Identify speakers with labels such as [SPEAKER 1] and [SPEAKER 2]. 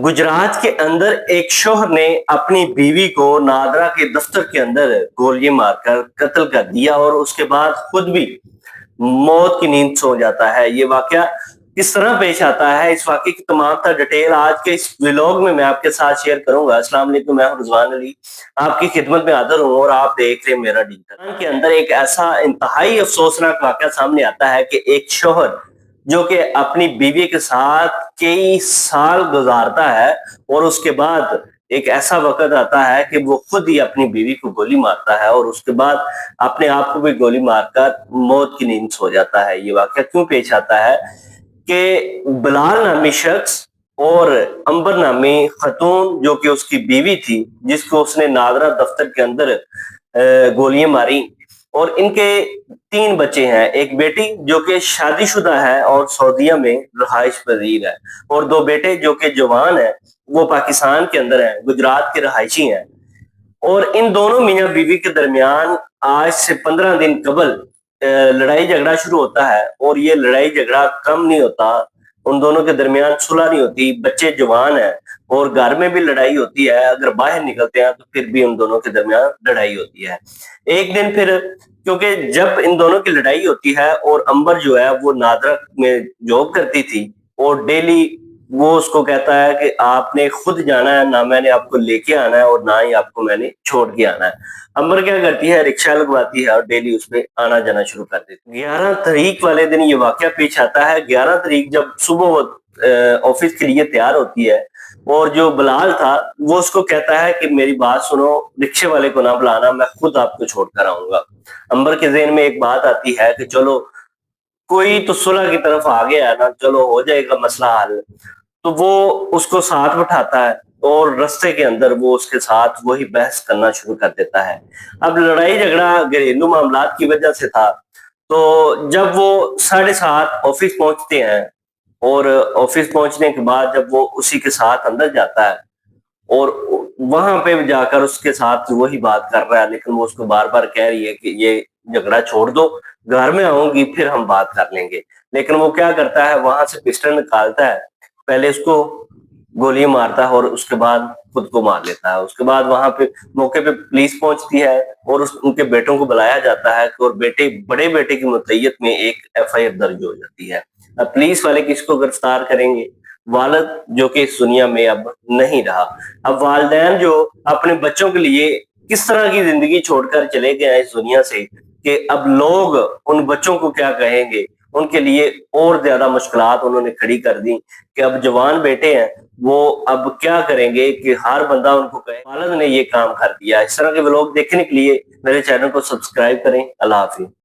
[SPEAKER 1] गुजरात के अंदर एक शोहर ने अपनी बीवी को नादरा के दफ्तर के अंदर गोली मारकर कत्ल कर दिया और उसके बाद खुद भी मौत की नींद सो जाता है। ये वाकया किस तरह पेश आता है, इस वाकये की तमाम तर डिटेल आज के इस व्लॉग में मैं आपके साथ शेयर करूंगा। अस्सलाम वालेकुम, मैं हूं रिजवान अली, आपकी खिदमत में हाजिर हूं और आप देख रहे हैं मेरा डिजिटल। के अंदर एक ऐसा इंतहाई अफसोसनाक वाकया सामने आता है कि एक शोहर जो कि अपनी बीवी के साथ कई साल गुजारता है और उसके बाद एक ऐसा वक़्त आता है कि वो खुद ही अपनी बीवी को गोली मारता है और उसके बाद अपने आप को भी गोली मारकर मौत की नींद सो जाता है। ये वाक़या क्यों पेश आता है कि बिलाल नामी शख्स और अंबर नामी खातून जो कि उसकी बीवी थी, जिसको उसने नादरा दफ्तर के अंदर गोलियां मारी और इनके 3 बच्चे हैं। एक बेटी जो कि शादीशुदा है और सऊदीया में रहाइश पजीर है और 2 बेटे जो कि जवान हैं, वो पाकिस्तान के अंदर हैं, गुजरात के रहायशी हैं। और इन दोनों मियाँ बीवी के दरमियान आज से 15 दिन कबल लड़ाई झगड़ा शुरू होता है और ये लड़ाई झगड़ा कम नहीं होता, उन दोनों के दरमियान सुलह नहीं होती, बच्चे जवान हैं और घर में भी लड़ाई होती है। अगर बाहर निकलते हैं तो फिर भी उन दोनों के दरमियान लड़ाई होती है। एक दिन फिर, क्योंकि जब इन दोनों की लड़ाई होती है और अंबर जो है वो नादरा में जॉब करती थी और डेली वो उसको कहता है कि आपने खुद जाना है, ना मैंने आपको लेके आना है और ना ही आपको मैंने छोड़ के आना है। अंबर क्या करती है, रिक्शा लगवाती है और डेली उसपे आना जाना शुरू कर देती है। 11 तारीख वाले दिन ये वाकया पेश आता है। 11 तारीख जब सुबह वो ऑफिस के लिए तैयार होती है और जो बिलाल था वो उसको कहता है कि मेरी बात सुनो, रिक्शे वाले को ना बुलाना, मैं खुद आपको छोड़कर आऊंगा। अंबर के ज़हन में एक बात आती है कि चलो कोई तो सुलह की तरफ आ गया है ना, चलो हो जाएगा मसला हल। तो वो उसको साथ बिठाता है और रास्ते के अंदर वो उसके साथ वही बहस करना शुरू कर देता है। अब लड़ाई झगड़ा घरेलू मामलात की वजह से था। तो जब वो 7:30 ऑफिस पहुंचते हैं और ऑफिस पहुंचने के बाद जब वो उसी के साथ अंदर जाता है और वहां पे जाकर उसके साथ वही बात कर रहा है, लेकिन वो उसको बार बार कह रही है कि ये झगड़ा छोड़ दो, घर में आऊंगी फिर हम बात कर लेंगे। लेकिन वो क्या करता है, वहां से पिस्टल निकालता है, पहले उसको गोली मारता है और उसके बाद खुद को मार लेता है। उसके बाद वहां पे मौके पे पुलिस पहुंचती है और उनके बेटों को बुलाया जाता है और बड़े बेटे की मुतैयत में एक एफआईआर दर्ज हो जाती है। अब पुलिस वाले किसको गिरफ्तार करेंगे? वालिद जो कि इस दुनिया में अब नहीं रहा। अब वालिदैन जो अपने बच्चों के लिए किस तरह की जिंदगी छोड़कर चले गए हैं इस दुनिया से, कि अब लोग उन बच्चों को क्या कहेंगे, उनके लिए और ज्यादा मुश्किलात उन्होंने खड़ी कर दी कि अब जवान बेटे हैं, वो अब क्या करेंगे कि हर बंदा उनको कहे वालिद ने ये काम कर दिया। इस तरह के व्लॉग देखने के लिए मेरे चैनल को सब्सक्राइब करें। अल्लाह हाफिज।